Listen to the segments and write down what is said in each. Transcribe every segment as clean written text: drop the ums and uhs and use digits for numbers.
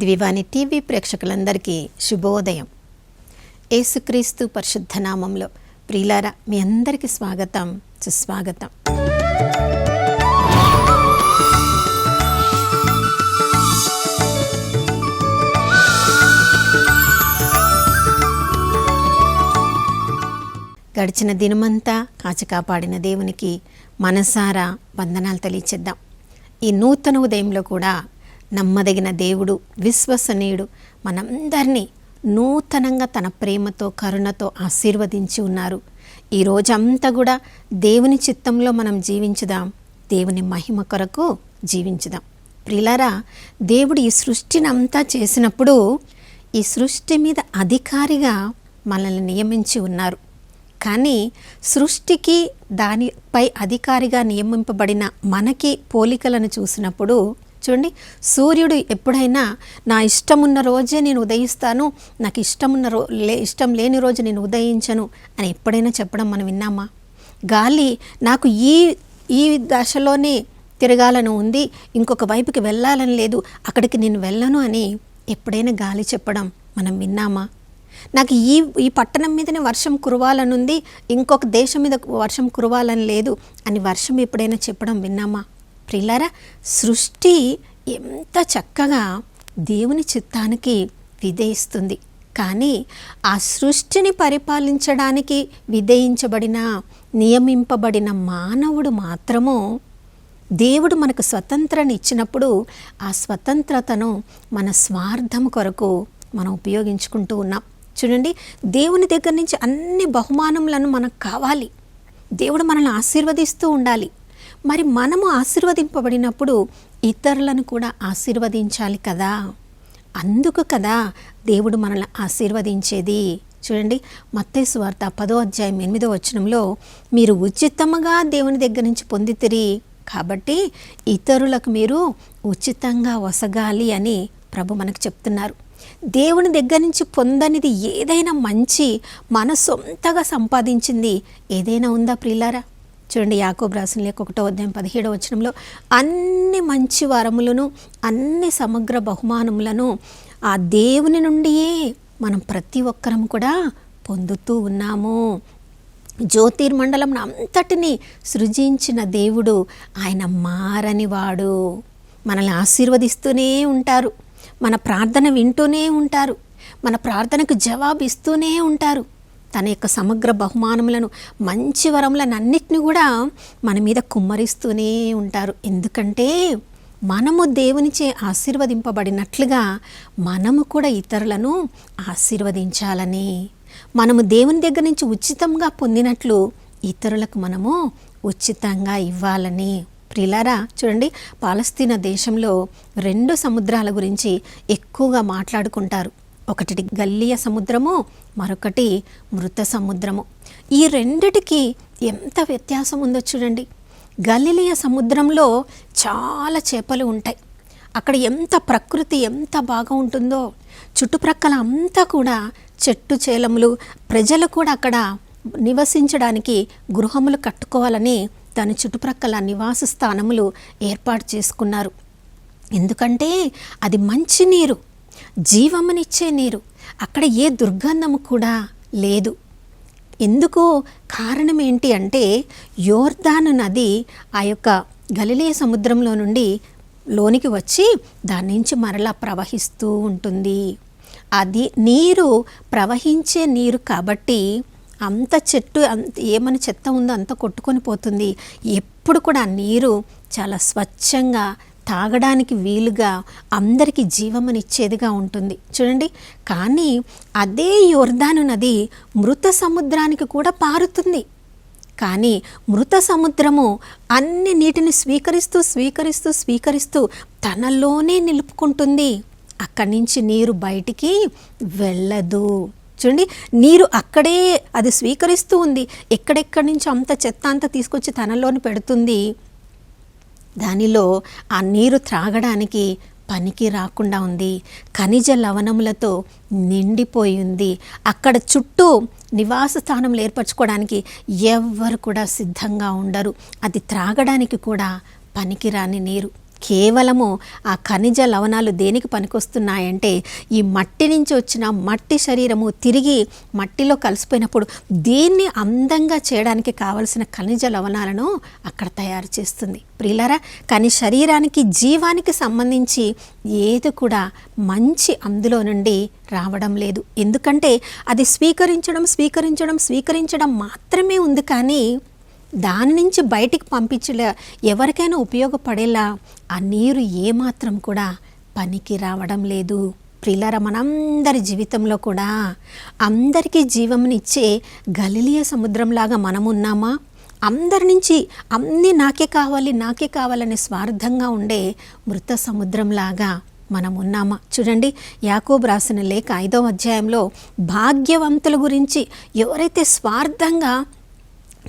దివ్యవాణి TV ప్రేక్షకులందరికీ శుభోదయం. యేసుక్రీస్తు పరిశుద్ధ నామంలో ప్రియులారా, మీ అందరికీ స్వాగతం, సుస్వాగతం. గడిచిన దినమంతా కాచి కాపాడిన దేవునికి మనసారా వందనాలు తెలియచేద్దాం. ఈ నూతన ఉదయంలో కూడా నమ్మదగిన దేవుడు, విశ్వసనీయుడు మనందరినీ నూతనంగా తన ప్రేమతో, కరుణతో ఆశీర్వదించి ఉన్నారు. ఈ రోజంతా కూడా దేవుని చిత్తంలో మనం జీవించుదాం, దేవుని మహిమ కొరకు జీవించుదాం. ప్రియులారా, దేవుడు ఈ సృష్టిని అంతా చేసినప్పుడు ఈ సృష్టి మీద అధికారిగా మనల్ని నియమించి ఉన్నారు. కానీ సృష్టికి దానిపై అధికారిగా నియమింపబడిన మనకి పోలికలను చూసినప్పుడు చూడండి, సూర్యుడు ఎప్పుడైనా నా ఇష్టమున్న రోజే నేను ఉదయిస్తాను, నాకు ఇష్టం లేని రోజు నేను ఉదయించను అని ఎప్పుడైనా చెప్పడం మనం విన్నామా? గాలి నాకు ఈ దశలోనే తిరగాలని ఉంది, ఇంకొక వైపుకి వెళ్ళాలని లేదు, అక్కడికి నేను వెళ్ళను అని ఎప్పుడైనా గాలి చెప్పడం మనం విన్నామా? నాకు ఈ పట్టణం మీదనే వర్షం కురవాలని ఉంది, ఇంకొక దేశం మీద వర్షం కురవాలని లేదు అని వర్షం ఎప్పుడైనా చెప్పడం విన్నామా? ప్రియులారా, సృష్టి ఎంత చక్కగా దేవుని చిత్తానికి విధేయిస్తుంది. కానీ ఆ సృష్టిని పరిపాలించడానికి విధేయించబడిన, నియమింపబడిన మానవుడు మాత్రము దేవుడు మనకు స్వతంత్రాన్ని ఇచ్చినప్పుడు ఆ స్వతంత్రతను మన స్వార్థం కొరకు మనం ఉపయోగించుకుంటూ ఉన్నాం. చూడండి, దేవుని దగ్గర నుంచి అన్ని బహుమానములను మనకు కావాలి, దేవుడు మనల్ని ఆశీర్వదిస్తూ ఉండాలి. మరి మనము ఆశీర్వదింపబడినప్పుడు ఇతరులను కూడా ఆశీర్వదించాలి కదా. అందుకు కదా దేవుడు మనల్ని ఆశీర్వదించేది. చూడండి, మత్తయి సువార్త 10వ అధ్యాయం 8వ వచనంలో, మీరు ఉచితముగా దేవుని దగ్గర నుంచి పొందితిరి కాబట్టి ఇతరులకు మీరు ఉచితంగా వసగాలి అని ప్రభు మనకు చెప్తున్నారు. దేవుని దగ్గర నుంచి పొందనిది ఏదైనా మంచి, మన సొంతగా సంపాదించింది ఏదైనా ఉందా ప్రియులారా? చూడండి, యాకోబు రాసిన లేఖ 1వ అధ్యాయం 17వ వచనంలో, అన్ని మంచి వరములను, అన్ని సమగ్ర బహుమానములను ఆ దేవుని నుండియే మనం ప్రతి ఒక్కరం కూడా పొందుతూ ఉన్నాము. జ్యోతిర్మండలం అంతటిని సృజించిన దేవుడు ఆయన మారనివాడు. మనల్ని ఆశీర్వదిస్తూనే ఉంటారు, మన ప్రార్థన వింటూనే ఉంటారు, మన ప్రార్థనకు జవాబు ఇస్తూనే ఉంటారు. తన యొక్క సమగ్ర బహుమానములను, మంచి వరములను అన్నిటిని కూడా మన మీద కుమ్మరిస్తూనే ఉంటారు. ఎందుకంటే మనము దేవునిచే ఆశీర్వదింపబడినట్లుగా మనము కూడా ఇతరులను ఆశీర్వదించాలని, మనము దేవుని దగ్గర నుంచి ఉచితంగా పొందినట్లు ఇతరులకు మనము ఉచితంగా ఇవ్వాలని. ప్రియులారా, చూడండి, పాలస్తీనా దేశంలో 2 సముద్రాల గురించి ఎక్కువగా మాట్లాడుకుంటారు. ఒకటి గల్లియ సముద్రము, మరొకటి మృత సముద్రము. ఈ రెండిటికి ఎంత వ్యత్యాసం ఉందో చూడండి. గలిలియ సముద్రంలో చాలా చేపలు ఉంటాయి. అక్కడ ఎంత ప్రకృతి ఎంత బాగా ఉంటుందో, చుట్టుప్రక్కల అంతా కూడా చెట్టు చేలములు, ప్రజలు కూడా అక్కడ నివసించడానికి గృహములు కట్టుకోవాలని దాని చుట్టుప్రక్కల నివాస స్థానములు ఏర్పాటు చేసుకున్నారు. ఎందుకంటే అది మంచి నీరు, జీవమునిచ్చే నీరు, అక్కడ ఏ దుర్గంధము కూడా లేదు. ఎందుకు? కారణం ఏంటి అంటే యోర్దాను నది ఆ యొక్క గలిలయ సముద్రంలో నుండి లోనికి వచ్చి దాని నుంచి మరలా ప్రవహిస్తూ ఉంటుంది. అది నీరు ప్రవహించే నీరు కాబట్టి అంత చెట్టు ఏమని చెత్త ఉందో అంత కొట్టుకొని పోతుంది. ఎప్పుడు కూడా ఆ నీరు చాలా స్వచ్ఛంగా, తాగడానికి వీలుగా, అందరికీ జీవమనిచ్చేదిగా ఉంటుంది. చూడండి, కానీ అదే యోర్దాను నది మృత సముద్రానికి కూడా పారుతుంది. కానీ మృత సముద్రము అన్ని నీటిని స్వీకరిస్తూ స్వీకరిస్తూ స్వీకరిస్తూ తనలోనే నిలుపుకుంటుంది. అక్కడి నుంచి నీరు బయటికి వెళ్ళదు. చూడండి, నీరు అక్కడే అది స్వీకరిస్తూ ఉంది. ఎక్కడెక్కడి నుంచి అంత చెత్త అంతా తీసుకొచ్చి తనలోని పెడుతుంది. దానిలో ఆ నీరు త్రాగడానికి పనికి రాకుండా ఉంది. ఖనిజ లవణములతో నిండిపోయి ఉంది. అక్కడ చుట్టూ నివాస స్థానంలో ఏర్పరచుకోవడానికి ఎవ్వరు కూడా సిద్ధంగా ఉండరు. అది త్రాగడానికి కూడా పనికిరాని నీరు. కేవలము ఆ ఖనిజ లవణాలు దేనికి పనికొస్తున్నాయంటే ఈ మట్టి నుంచి వచ్చిన మట్టి శరీరము తిరిగి మట్టిలో కలిసిపోయినప్పుడు దీన్ని అందంగా చేయడానికి కావలసిన ఖనిజ లవణాలను అక్కడ తయారు చేస్తుంది. ప్రియులారా, కానీ శరీరానికి జీవానికి సంబంధించి ఏది కూడా మంచి అందులో నుండి రావడం లేదు. ఎందుకంటే అది స్వీకరించడం మాత్రమే ఉంది. కానీ దాని నుంచి బయటికి పంపించలే ఎవరికైనా ఉపయోగపడేలా ఆ నీరు ఏమాత్రం కూడా పనికి రావడం లేదు. ప్రియులారా, మనందరి జీవితంలో కూడా అందరికీ జీవమునిచ్చే గలిలియ సముద్రంలాగా మనమున్నామా? అందరి నుంచి అన్నీ నాకే కావాలనే స్వార్థంగా ఉండే మృత సముద్రంలాగా మనం ఉన్నామా? చూడండి, యాకోబు రాసిన లేఖ 5వ అధ్యాయంలో భాగ్యవంతుల గురించి, ఎవరైతే స్వార్థంగా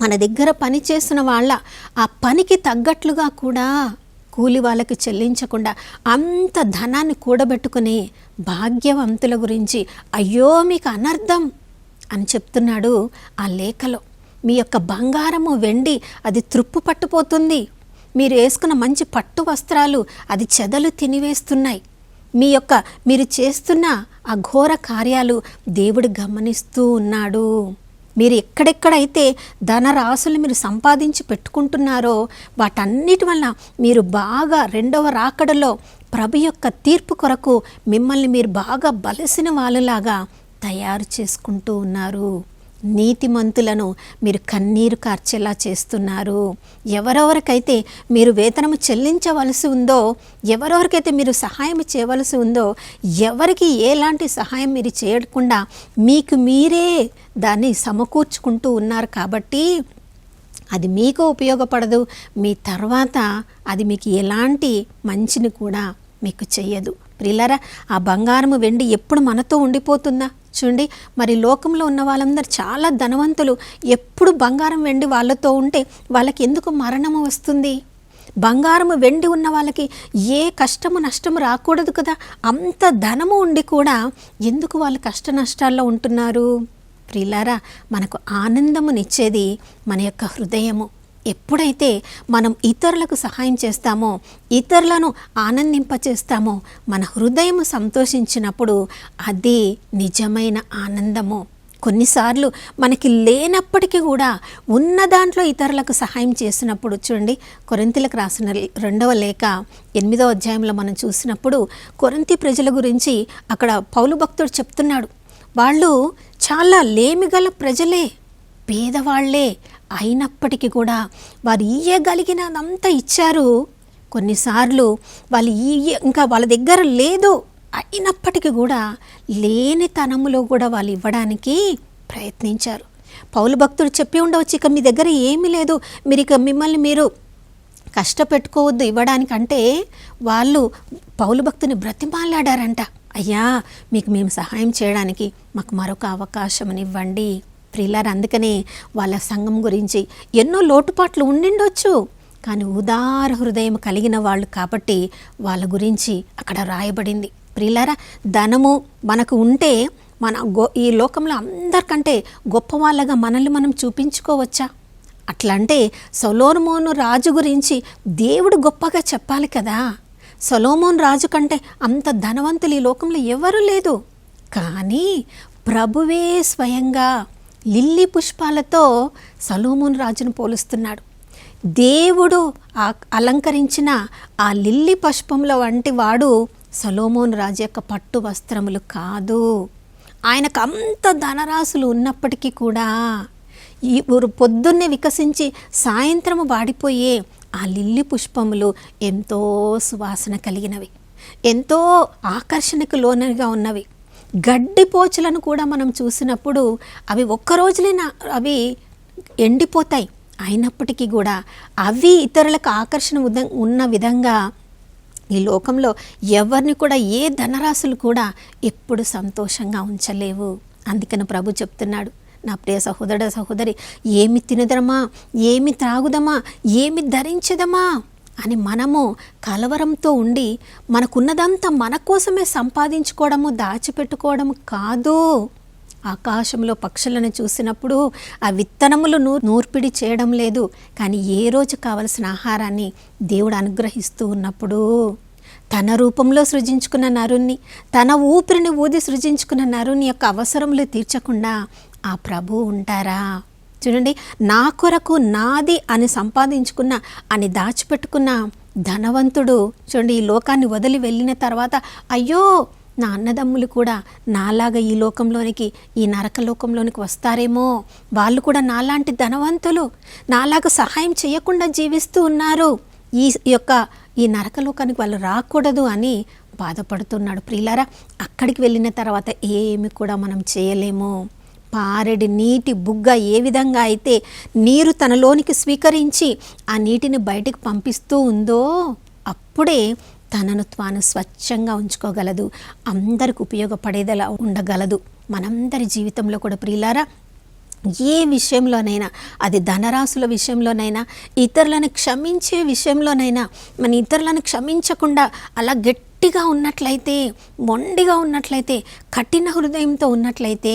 మన దగ్గర పని చేసిన వాళ్ళ ఆ పనికి తగ్గట్లుగా కూడా కూలి వాళ్ళకి చెల్లించకుండా అంత ధనాన్ని కూడబెట్టుకుని భాగ్యవంతుల గురించి అయ్యో మీకు అనర్థం అని చెప్తున్నాడు ఆ లేఖలో. మీ యొక్క బంగారము వెండి అది త్రుప్పు పట్టుపోతుంది. మీరు వేసుకున్న మంచి పట్టు వస్త్రాలు అది చెదలు తినివేస్తున్నాయి. మీరు చేస్తున్న ఆ ఘోర కార్యాలు దేవుడు గమనిస్తూ ఉన్నాడు. మీరు ఎక్కడెక్కడైతే ధనరాశులు మీరు సంపాదించి పెట్టుకుంటున్నారో వాటన్నిటి వల్ల మీరు బాగా రెండవ రాకడలో ప్రభు యొక్క తీర్పు కొరకు మిమ్మల్ని మీరు బాగా బలసిన వాళ్ళలాగా తయారు చేసుకుంటూ ఉన్నారు. నీతిమంతులను మీరు కన్నీరు కార్చేలా చేస్తున్నారు. ఎవరెవరికైతే మీరు వేతనము చెల్లించవలసి ఉందో, ఎవరెవరికైతే మీరు సహాయం చేయవలసి ఉందో, ఎవరికి ఎలాంటి సహాయం మీరు చేయకుండా మీకు మీరే దాన్ని సమకూర్చుకుంటూ ఉన్నారు. కాబట్టి అది మీకు ఉపయోగపడదు. మీ తర్వాత అది మీకు ఎలాంటి మంచిని కూడా మీకు చెయ్యదు. ప్రియులారా, ఆ బంగారము వెండి ఎప్పుడు మనతో ఉండిపోతుందా? చూడండి, మరి లోకంలో ఉన్న వాళ్ళందరూ చాలా ధనవంతులు. ఎప్పుడు బంగారం వెండి వాళ్ళతో ఉంటే వాళ్ళకి ఎందుకు మరణము వస్తుంది? బంగారము వెండి ఉన్న వాళ్ళకి ఏ కష్టము నష్టము రాకూడదు కదా. అంత ధనము ఉండి కూడా ఎందుకు వాళ్ళు కష్ట నష్టాల్లో ఉంటున్నారు? ప్రియులారా, మనకు ఆనందమునిచ్చేది మన యొక్క హృదయము. ఎప్పుడైతే మనం ఇతరులకు సహాయం చేస్తామో, ఇతరులను ఆనందింపచేస్తామో, మన హృదయం సంతోషించినప్పుడు అది నిజమైన ఆనందము. కొన్నిసార్లు మనకి లేనప్పటికీ కూడా ఉన్న దాంట్లో ఇతరులకు సహాయం చేసినప్పుడు, చూడండి, కొరింథీలకు రాసిన 2వ లేఖ 8వ అధ్యాయంలో మనం చూసినప్పుడు కొరింథీ ప్రజల గురించి అక్కడ పౌలు భక్తుడు చెప్తున్నాడు. వాళ్ళు చాలా లేమిగల ప్రజలే, పేదవాళ్లే అయినప్పటికీ కూడా వారు ఇయ్యగలిగినదంతా ఇచ్చారు. కొన్నిసార్లు వాళ్ళు ఇంకా వాళ్ళ దగ్గర లేదు అయినప్పటికీ కూడా లేనితనములో కూడా వాళ్ళు ఇవ్వడానికి ప్రయత్నించారు. పౌలు భక్తుడు చెప్పి ఉండవచ్చు, ఇక మీ దగ్గర ఏమీ లేదు, మిమ్మల్ని మీరు కష్టపెట్టుకోవద్దు ఇవ్వడానికంటే వాళ్ళు పౌలు భక్తుని బ్రతిమాలాడారంట. అయ్యా, మీకు మేము సహాయం చేయడానికి మాకు మరొక అవకాశం ఇవ్వండి. ప్రియులారా, అందుకనే వాళ్ళ సంఘం గురించి ఎన్నో లోటుపాట్లు ఉండిండొచ్చు, కానీ ఉదార హృదయం కలిగిన వాళ్ళు కాబట్టి వాళ్ళ గురించి అక్కడ రాయబడింది. ప్రియులారా, ధనము మనకు ఉంటే ఈ లోకంలో అందరికంటే గొప్ప వాళ్ళగా మనల్ని మనం చూపించుకోవచ్చా? అట్లంటే సొలొమోను రాజు గురించి దేవుడు గొప్పగా చెప్పాలి కదా. సొలొమోను రాజు కంటే అంత ధనవంతులు ఈ లోకంలో ఎవరు లేదు. కానీ ప్రభువే స్వయంగా లిల్లీ పుష్పాలతో సొలొమోను రాజును పోలుస్తున్నాడు. దేవుడు అలంకరించిన ఆ లిల్లీ పుష్పంలో వంటి వాడు సొలొమోను రాజు యొక్క పట్టు వస్త్రములు కాదు. ఆయనకు అంత ధనరాశులు ఉన్నప్పటికీ కూడా ఈ పొద్దున్నే వికసించి సాయంత్రము వాడిపోయే ఆ లిల్లీ పుష్పములు ఎంతో సువాసన కలిగినవి, ఎంతో ఆకర్షణకు లోనుగా ఉన్నవి. గడ్డిపోచలను కూడా మనం చూసినప్పుడు అవి ఒక్కరోజులైనా అవి ఎండిపోతాయి. అయినప్పటికీ కూడా అవి ఇతరులకు ఆకర్షణ ఉన్న విధంగా ఈ లోకంలో ఎవరిని కూడా ఏ ధనరాశులు కూడా ఎప్పుడు సంతోషంగా ఉంచలేవు. అందుకని ప్రభు చెప్తున్నాడు, నా ప్రియ సహోదర సహోదరి, ఏమి తినదమా, ఏమి త్రాగుదమా, ఏమి ధరించదమా అని మనము కలవరంతో ఉండి మనకున్నదంతా మన కోసమే సంపాదించుకోవడము, దాచిపెట్టుకోవడము కాదు. ఆకాశంలో పక్షులను చూసినప్పుడు ఆ విత్తనములు నూర్పిడి చేయడం లేదు, కానీ ఏ రోజు కావలసిన ఆహారాన్ని దేవుడు అనుగ్రహిస్తూ ఉన్నప్పుడు తన రూపంలో సృజించుకున్న నరుణ్ణి, తన ఊపిరిని ఊది సృజించుకున్న నరుని యొక్క అవసరములు తీర్చకుండా ఆ ప్రభువు ఉంటారా? చూడండి, నా కొరకు నాది అని సంపాదించుకున్న, అని దాచిపెట్టుకున్న ధనవంతుడు చూడండి ఈ లోకాన్ని వదిలి వెళ్ళిన తర్వాత, అయ్యో నా అన్నదమ్ములు కూడా నాలాగా ఈ లోకంలోనికి, ఈ నరకలోకంలోనికి వస్తారేమో, వాళ్ళు కూడా నాలాంటి ధనవంతులు, నాలాగా సహాయం చేయకుండా జీవిస్తూ ఉన్నారు, ఈ నరకలోకానికి వాళ్ళు రాకూడదు అని బాధపడుతున్నాడు. ప్రియులారా, అక్కడికి వెళ్ళిన తర్వాత ఏమి కూడా మనం చేయలేము. పారెడి నీటి బుగ్గ ఏ విధంగా అయితే నీరు తనలోనికి స్వీకరించి ఆ నీటిని బయటికి పంపిస్తూ ఉందో, అప్పుడే తనను తాను స్వచ్ఛంగా ఉంచుకోగలదు, అందరికి ఉపయోగపడేదలా ఉండగలదు. మనందరి జీవితంలో కూడా ప్రియులారా, ఏ విషయంలోనైనా, అది ధనరాశుల విషయంలోనైనా, ఇతరులను క్షమించే విషయంలోనైనా, మన ఇతరులను క్షమించకుండా అలా గట్టిగా ఉన్నట్లయితే, మొండిగా ఉన్నట్లయితే, కఠిన హృదయంతో ఉన్నట్లయితే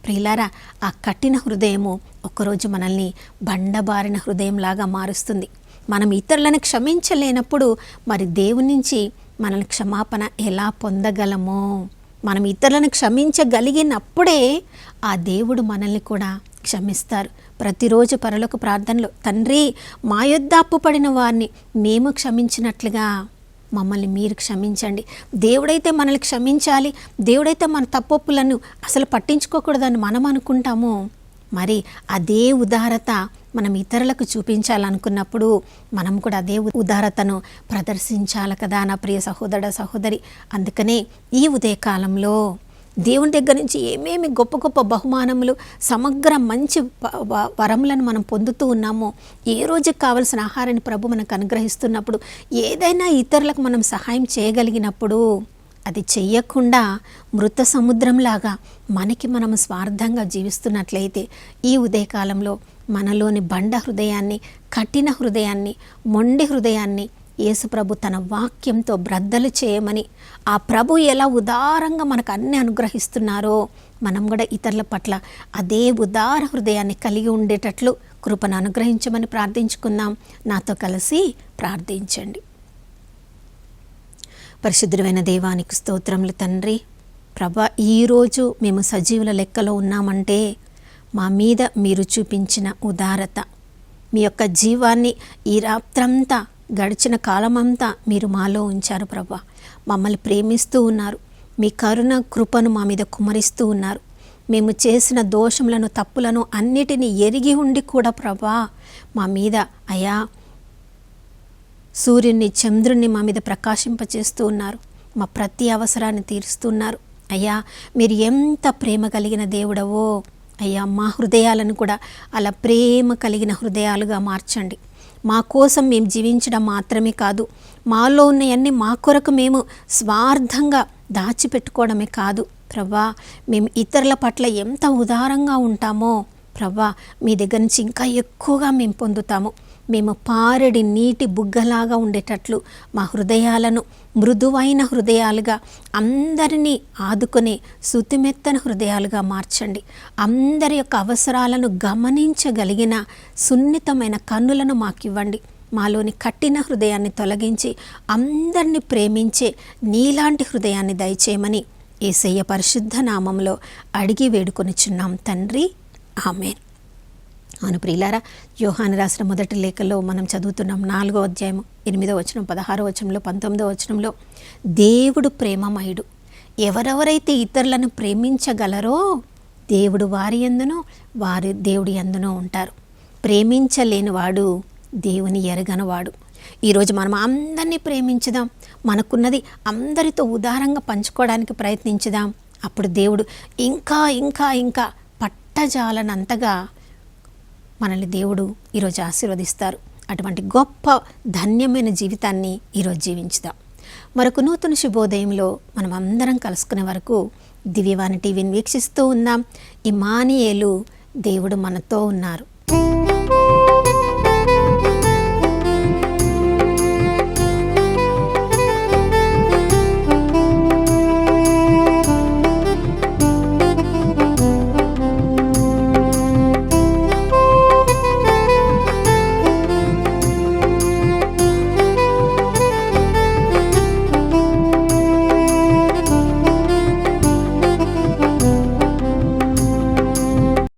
ప్రియులారా, ఆ కఠిన హృదయము ఒకరోజు మనల్ని బండబారిన హృదయంలాగా మారుస్తుంది. మనం ఇతరులను క్షమించలేనప్పుడు మరి దేవుని నుంచి మనల్ని క్షమాపణ ఎలా పొందగలమో? మనం ఇతరులను క్షమించగలిగినప్పుడే ఆ దేవుడు మనల్ని కూడా క్షమిస్తారు. ప్రతిరోజు పరలోక ప్రార్థనలో, తండ్రి మా యొద్ద అప్పుపడిన వారిని మేము క్షమించినట్లుగా మమ్మల్ని మీరు క్షమించండి. దేవుడైతే మనల్ని క్షమించాలి, దేవుడైతే మన తప్పొప్పులను అసలు పట్టించుకోకూడదని మనం అనుకుంటాము. మరి అదే ఉదారత మనం ఇతరులకు చూపించాలనుకున్నప్పుడు మనం కూడా అదే ఉదారతను ప్రదర్శించాలి కదా నా ప్రియ సహోదర సహోదరి. అందుకనే ఈ ఉదయకాలంలో దేవుని దగ్గర నుంచి ఏమేమి గొప్ప గొప్ప బహుమానములు, సమగ్ర మంచి వరములను మనం పొందుతూ ఉన్నామో, ఏ రోజుకి కావలసిన ఆహారాన్ని ప్రభు మనకు అనుగ్రహిస్తున్నప్పుడు, ఏదైనా ఇతరులకు మనం సహాయం చేయగలిగినప్పుడు, అది చెయ్యకుండా మృత సముద్రంలాగా మనకి మనము స్వార్థంగా జీవిస్తున్నట్లయితే ఈ ఉదయకాలంలో మనలోని బండ హృదయాన్ని, కఠిన హృదయాన్ని, మొండి హృదయాన్ని యేసుప్రభు తన వాక్యంతో బ్రద్దలు చేయమని, ఆ ప్రభు ఎలా ఉదారంగా మనకు అన్ని అనుగ్రహిస్తున్నారో మనం కూడా ఇతరుల పట్ల అదే ఉదార హృదయాన్ని కలిగి ఉండేటట్లు కృపను అనుగ్రహించమని ప్రార్థించుకుందాం. నాతో కలిసి ప్రార్థించండి. పరిశుద్ధమైన దేవానికి స్తోత్రములు తండ్రి. ప్రభా, ఈరోజు మేము సజీవుల లెక్కలో ఉన్నామంటే మా మీద మీరు చూపించిన ఉదారత, మీ యొక్క జీవాన్ని ఈ రాత్రంతా గడిచిన కాలమంతా మీరు మాలో ఉంచారు ప్రభా. మమ్మల్ని ప్రేమిస్తూ ఉన్నారు, మీ కరుణ కృపను మా మీద కుమరిస్తూ ఉన్నారు. మేము చేసిన దోషములను, తప్పులను అన్నిటినీ ఎరిగి ఉండి కూడా ప్రభా మా మీద అయా సూర్యుని, చంద్రుణ్ణి మా మీద ప్రకాశింపచేస్తూ ఉన్నారు. మా ప్రతి అవసరాన్ని తీరుస్తున్నారు. అయ్యా, మీరు ఎంత ప్రేమ కలిగిన దేవుడవో అయ్యా, మా హృదయాలను కూడా అలా ప్రేమ కలిగిన హృదయాలుగా మార్చండి. మా కోసం మేము జీవించడం మాత్రమే కాదు, మాలో ఉన్నవన్నీ మా కొరకు మేము స్వార్థంగా దాచిపెట్టుకోవడమే కాదు ప్రభా, మేము ఇతరుల పట్ల ఎంత ఉదారంగా ఉంటామో ప్రభా, మీ దగ్గర నుంచి ఇంకా ఎక్కువగా మేము పొందుతాము. మేము పారెడి నీటి బుగ్గలాగా ఉండేటట్లు మా హృదయాలను మృదువైన హృదయాలుగా, అందరినీ ఆదుకునే సుతిమెత్తన హృదయాలుగా మార్చండి. అందరి యొక్క అవసరాలను గమనించగలిగిన సున్నితమైన కన్నులను మాకివ్వండి. మాలోని కఠిన హృదయాన్ని తొలగించి అందరినీ ప్రేమించే నీలాంటి హృదయాన్ని దయచేయమని యేసయ్య పరిశుద్ధ నామంలో అడిగి వేడుకొనిచున్నాం తండ్రి, ఆమేన్. అవును ప్రియులారా, యోహాను రాసిన మొదటి లేఖలో మనం చదువుతున్నాం 4వ అధ్యాయం 8వ వచనం, 16వ వచనంలో, 19వ వచనంలో, దేవుడు ప్రేమమయుడు, ఎవరెవరైతే ఇతరులను ప్రేమించగలరో దేవుడు వారి యందునో, వారి దేవుడి యందునో ఉంటారు. ప్రేమించలేనివాడు దేవుని ఎరగనివాడు. ఈరోజు మనం అందరినీ ప్రేమించుదాం, మనకున్నది అందరితో ఉదారంగా పంచుకోవడానికి ప్రయత్నించుదాం. అప్పుడు దేవుడు ఇంకా ఇంకా ఇంకా పట్టజాలనంతగా మనల్ని దేవుడు ఈరోజు ఆశీర్వదిస్తారు. అటువంటి గొప్ప ధన్యమైన జీవితాన్ని ఈరోజు జీవించుదాం. మరొక నూతన శుభోదయంలో మనం అందరం కలుసుకునే వరకు దివ్యవాణి టీవీని వీక్షిస్తూ ఉందాం. ఇమ్మానుయేలు, దేవుడు మనతో ఉన్నారు.